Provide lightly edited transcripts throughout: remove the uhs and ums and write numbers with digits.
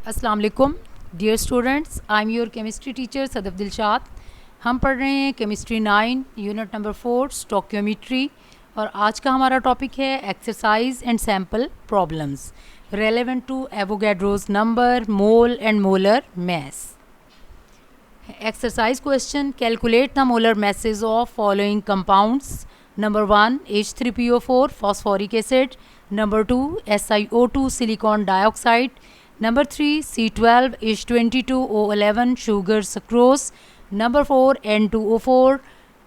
अस्सलाम वालेकुम dear students, I am your chemistry teacher Sadaf Dilshad. हम पढ़ रहे हैं केमिस्ट्री 9 यूनिट नंबर 4 स्टोकियोमेट्री और आज का हमारा टॉपिक है exercise and sample problems relevant to Avogadro's number, mole and molar mass. Exercise question, calculate the molar masses of following compounds. Number 1 H3PO4 phosphoric acid, number 2 SiO2 silicon dioxide, Number 3 C12 H22O11 sugar sucrose. Number 4 N2O4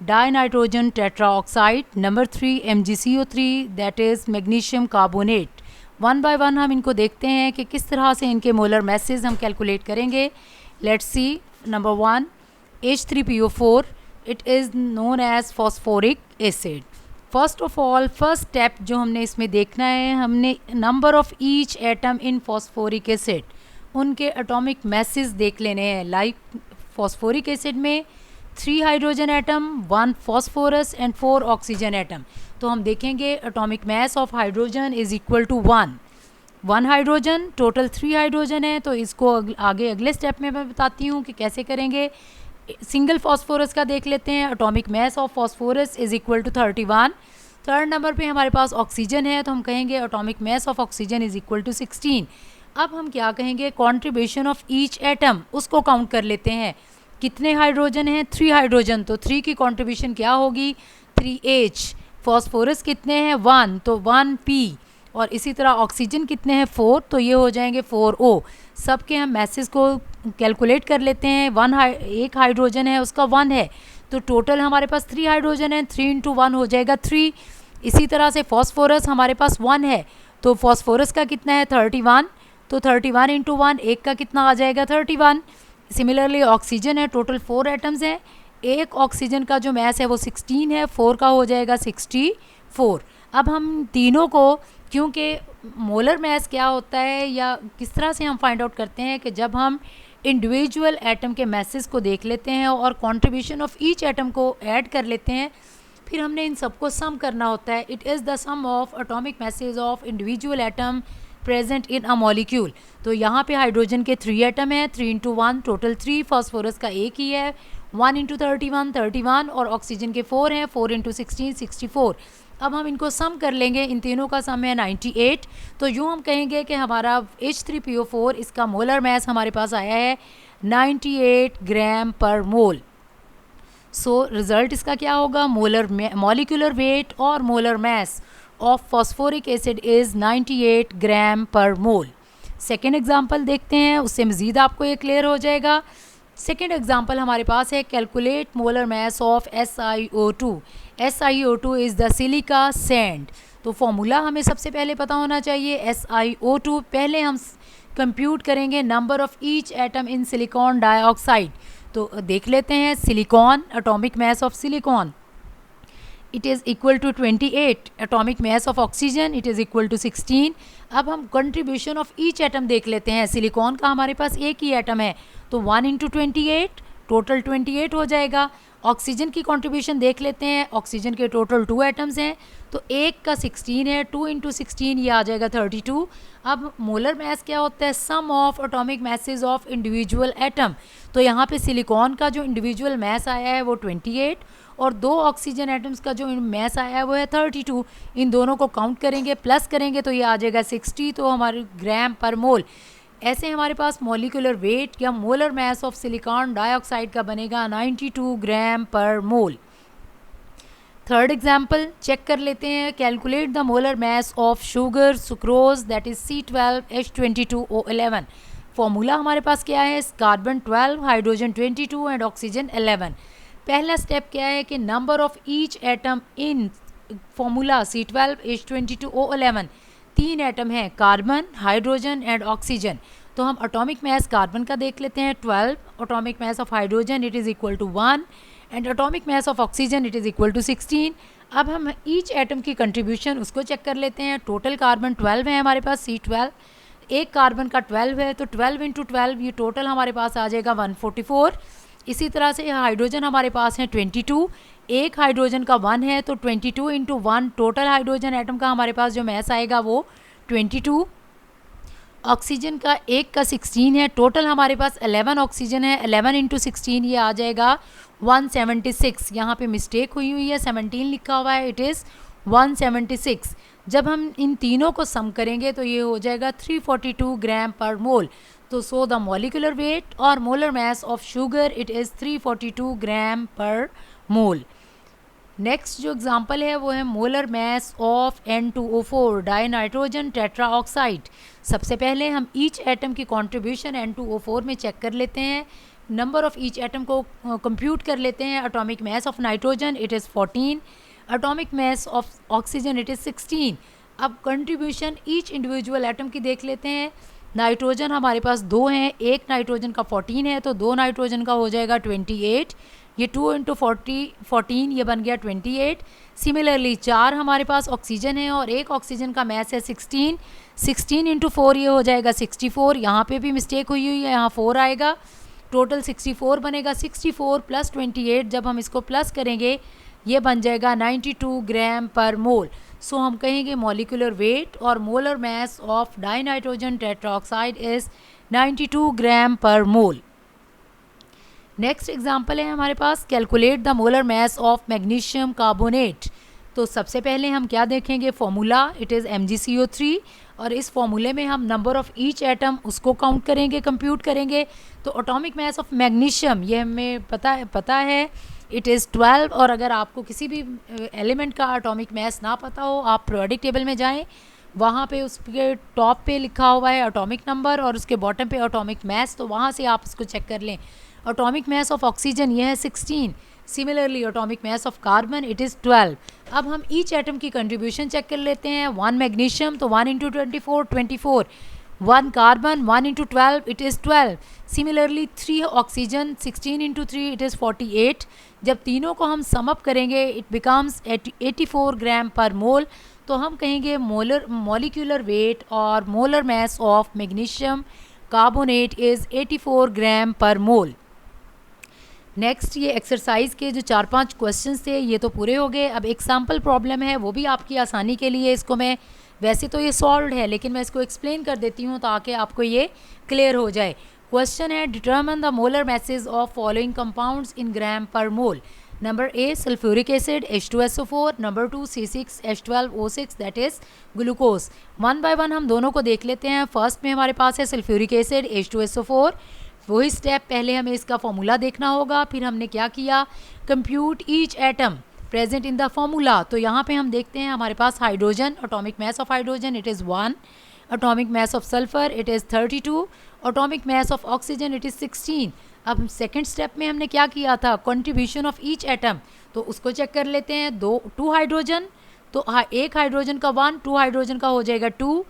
dinitrogen tetraoxide. Number 3 MgCO3 that is magnesium carbonate. One by one हम इनको देखते हैं कि किस तरह से इनके molar masses हम कैलकुलेट करेंगे। Let's see. Number 1 H3PO4 it is known as phosphoric acid. First of all first step जो हमने इसमें देखना है, हमने number of each atom in phosphoric acid, उनके एटॉमिक मैसेज देख लेने हैं। लाइक फॉस्फोरिक एसिड में 3 hydrogen atom, 1 phosphorus and 4 oxygen atom. तो हम देखेंगे atomic mass of hydrogen is equal to 1 hydrogen, total 3 hydrogen है। तो इसको आगे अगले स्टेप में मैं बताती हूँ कि कैसे करेंगे। सिंगल फॉस्फोरस का देख लेते हैं। Atomic mass of phosphorus is equal to 31। Third number पे हमारे पास ऑक्सीजन है, तो हम कहेंगे atomic mass of oxygen is equal to 16। अब हम क्या कहेंगे, कॉन्ट्रीब्यूशन ऑफ ईच एटम, उसको काउंट कर लेते हैं। कितने हाइड्रोजन हैं? 3 हाइड्रोजन, तो 3 की कॉन्ट्रीब्यूशन क्या होगी? 3H। फॉस्फोरस कितने हैं? 1, तो 1P। और इसी तरह ऑक्सीजन कितने हैं? 4, तो ये हो जाएंगे 4O। सबके हम मैसेज को कैलकुलेट कर लेते हैं। एक हाइड्रोजन है, उसका 1 है, तो टोटल हमारे पास 3 हाइड्रोजन है, 3 इंटू 1 हो जाएगा 3। इसी तरह से फॉस्फोरस हमारे पास 1 है, तो फॉस्फोरस का कितना है? 31, तो 31 इंटू 1, एक का कितना आ जाएगा? 31। सिमिलरली ऑक्सीजन है, टोटल 4 एटम्स हैं, एक ऑक्सीजन का जो मैस है वो 16 है, 4 का हो जाएगा 64। अब हम तीनों को, क्योंकि मोलर मैस क्या होता है या किस तरह से हम फाइंड आउट करते हैं कि जब हम इंडिविजुअल एटम के मैसेज को देख लेते हैं और कंट्रीब्यूशन ऑफ ईच एटम को ऐड कर लेते हैं, फिर हमने इन सबको सम करना होता है। It is the sum of atomic masses of individual atom present in a molecule. तो यहाँ पे हाइड्रोजन के 3 एटम हैं, 3 इंटू 1 टोटल 3, फॉस्फोरस का एक ही है, 1 इंटू 31 31, और ऑक्सीजन के 4 हैं, 4 इंटू 16 64। अब हम इनको सम कर लेंगे, इन तीनों का सम है 98। तो यूँ हम कहेंगे कि हमारा H3PO4 इसका मोलर मैस हमारे पास आया है 98 ग्राम पर मोल। सो रिज़ल्ट इसका क्या होगा? मॉलिक्यूलर वेट और molar mass of phosphoric acid is 98 gram per mole. Second example देखते हैं, उससे मज़ीद आपको ये क्लियर हो जाएगा। सेकेंड एग्जाम्पल हमारे पास है, calculate molar mass of SiO2। SiO2 is the silica sand. तो फॉर्मूला हमें सबसे पहले पता होना चाहिए SiO2। पहले हम कंप्यूट करेंगे number of each atom in silicon dioxide. तो देख लेते हैं, silicon, atomic mass of silicon it is equal to 28, atomic mass of oxygen it is equal to 16। अब हम कंट्रीब्यूशन ऑफ ईच एटम देख लेते हैं। सिलिकॉन का हमारे पास एक ही एटम है, तो 1 इंटू 28, टोटल 28 हो जाएगा। ऑक्सीजन की कंट्रीब्यूशन देख लेते हैं। ऑक्सीजन के टोटल 2 एटम्स हैं, तो एक का 16 है, 2 इंटू 16 ये आ जाएगा 32। अब मोलर मैस क्या होता है? Sum of atomic masses of individual atom. तो यहाँ पे सिलिकॉन का जो इंडिविजुअल मैस आया है वो 28, और 2 ऑक्सीजन एटम्स का जो मैस आया है वो है 32। इन दोनों को काउंट करेंगे, प्लस करेंगे, तो ये आ जाएगा 60, तो हमारे ग्राम पर मोल। ऐसे हमारे पास मॉलिक्यूलर वेट या molar mass of silicon dioxide का बनेगा 92 ग्राम पर मोल। थर्ड एग्जाम्पल चेक कर लेते हैं, calculate the molar mass of sugar sucrose that is C12 H22O11। Formula हमारे पास क्या है? Carbon 12, hydrogen 22 and oxygen 11। पहला स्टेप क्या है कि number of each atom in formula C12 H22O11, 3 atom हैं, कार्बन, हाइड्रोजन एंड ऑक्सीजन। तो हम एटॉमिक मैस कार्बन का देख लेते हैं 12, atomic mass of hydrogen it is equal to 1 and atomic mass of oxygen it is equal to 16। अब हम each atom की कंट्रीब्यूशन उसको चेक कर लेते हैं। टोटल कार्बन 12 है हमारे पास, C12, एक कार्बन का 12 है, तो 12 इंटू 12 ये टोटल हमारे पास आ जाएगा 144। इसी तरह से हाइड्रोजन हमारे पास है 22, एक हाइड्रोजन का 1 है, तो 22 इंटू 1 टोटल हाइड्रोजन एटम का हमारे पास जो मैस आएगा वो 22। ऑक्सीजन का एक का 16 है, टोटल हमारे पास 11 ऑक्सीजन है, 11 इंटू 16 ये आ जाएगा 176। यहाँ पे मिस्टेक हुई है, 17 लिखा हुआ है, इट इज़ 176। जब हम इन तीनों को सम करेंगे तो ये हो जाएगा 342 ग्राम पर मोल। तो सो द मॉलिक्यूलर वेट और molar mass of sugar it is 342 gram per mole. Next जो एग्जांपल है वो है molar mass of N2O4 die nitrogen tetra oxide. सबसे पहले हम ईच एटम की कंट्रीब्यूशन N2O4 में चेक कर लेते हैं, नंबर ऑफ ईच एटम को कंप्यूट कर लेते हैं। Atomic mass of nitrogen it is 14, atomic mass of oxygen it is 16। अब कंट्रीब्यूशन ईच इंडिविजुअल एटम की देख लेते हैं। नाइट्रोजन हमारे पास 2 हैं, एक नाइट्रोजन का 14 है तो 2 नाइट्रोजन का हो जाएगा 28, ये 2 इंटू 14 ये बन गया 28। सिमिलरली 4 हमारे पास ऑक्सीजन है और एक ऑक्सीजन का मास है 16, 16 इंटू 4 ये हो जाएगा 64। यहाँ पे भी मिस्टेक हुई है, यहाँ 4 आएगा, टोटल 64 बनेगा। 64 प्लस 28 जब हम इसको प्लस करेंगे ये बन जाएगा 92 ग्राम पर मोल। सो हम कहेंगे मॉलिक्यूलर वेट और molar mass of dinitrogen tetroxide is 92 gram per mole. Next example है हमारे पास, calculate the molar mass of magnesium carbonate. तो सबसे पहले हम क्या देखेंगे, फॉर्मूला इट इज़ MgCO3 और इस फॉर्मूले में हम नंबर ऑफ़ ईच एटम उसको काउंट करेंगे, कंप्यूट करेंगे। तो एटॉमिक मास ऑफ मैग्नीशियम ये हमें पता है इट इज़ 12। और अगर आपको किसी भी एलिमेंट का एटॉमिक मास ना पता हो, आप पीरियोडिक टेबल में जाएं, वहाँ पे उसके टॉप पे लिखा हुआ है एटॉमिक नंबर और उसके बॉटम पे एटॉमिक मास, तो वहाँ से आप उसको चेक कर लें। एटॉमिक मास ऑफ ऑक्सीजन ये है 16, similarly atomic mass of carbon it is 12। अब हम ईच एटम की कंट्रीब्यूशन चेक कर लेते हैं। 1 मैग्नीशियम तो 1 into 24 24, 1 carbon 1 into 12 it is 12। Similarly 3 oxygen 16 into 3 it is 48। जब तीनों को हम समअप करेंगे इट बिकम्स 84 ग्राम पर मोल। तो हम कहेंगे मॉलिक्यूलर वेट और molar mass of magnesium carbonate is 84 gram per mole. Next ये एक्सरसाइज के जो 4-5 क्वेश्चंस थे ये तो पूरे हो गए। अब एक सैम्पल प्रॉब्लम है, वो भी आपकी आसानी के लिए इसको मैं, वैसे तो ये सॉल्व्ड है लेकिन मैं इसको एक्सप्लेन कर देती हूँ ताकि आपको ये क्लियर हो जाए। क्वेश्चन है, determine the molar masses of following compounds in gram per mole. Number A sulphuric acid H2SO4, number 2 C6H12O6 that is glucose. One by one हम दोनों को देख लेते हैं। फर्स्ट में हमारे पास है सल्फ्यूरिक एसिड H2SO4, वही स्टेप पहले हमें इसका फॉर्मूला देखना होगा। फिर हमने क्या किया, compute each atom present in the formula. तो यहाँ पे हम देखते हैं हमारे पास hydrogen, atomic mass of hydrogen it is 1, atomic mass of sulphur it is 32, atomic mass of oxygen it is 16। अब सेकंड स्टेप में हमने क्या किया था, कंट्रीब्यूशन ऑफ ईच एटम, तो उसको चेक कर लेते हैं। 2 हाइड्रोजन तो एक हाइड्रोजन का 1, 2 हाइड्रोजन का हो जाएगा 2,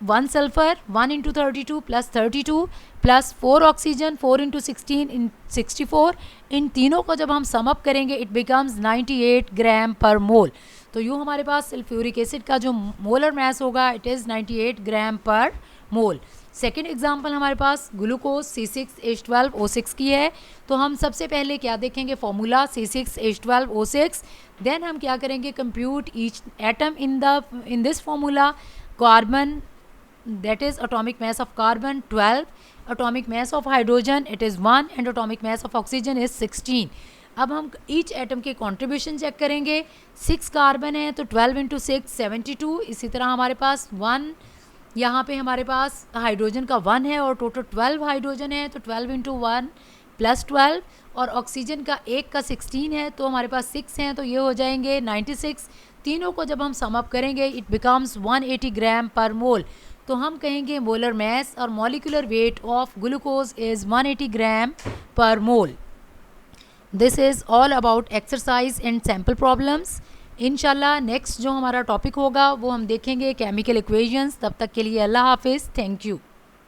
1 sulphur 1 into 32 plus 32 plus 4 oxygen 4 into 16 इन 64। इन तीनों को जब हम समअप करेंगे इट बिकम्स 98 ग्राम पर मोल। तो यूँ हमारे पास सल्फ्यूरिक एसिड का जो मोलर मास होगा it is 98 gram per mole. Second example हमारे पास ग्लूकोज C6H12O6 की है। तो हम सबसे पहले क्या देखेंगे, फॉर्मूला C6H12O6, देन हम क्या करेंगे, compute each atom in this formula. Carbon that is atomic mass of carbon 12, atomic mass of hydrogen it is 1 and atomic mass of oxygen is 16। अब हम ईच एटम के कंट्रीब्यूशन चेक करेंगे। 6 carbon है तो 12 into 6 72। इसी तरह हमारे पास 1, यहाँ पे हमारे पास हाइड्रोजन का 1 है और टोटल 12 हाइड्रोजन है तो 12 इंटू 1 प्लस 12, और ऑक्सीजन का एक का 16 है तो हमारे पास 6 हैं तो ये हो जाएंगे 96। तीनों को जब हम समअप करेंगे इट बिकम्स 180 ग्राम पर मोल। तो हम कहेंगे मोलर मास और molecular weight of glucose is 180 gram per mole. This is all about exercise and sample problems. इंशाल्लाह नेक्स्ट जो हमारा टॉपिक होगा वो हम देखेंगे केमिकल इक्वेशंस। तब तक के लिए अल्लाह हाफिज़, थैंक यू।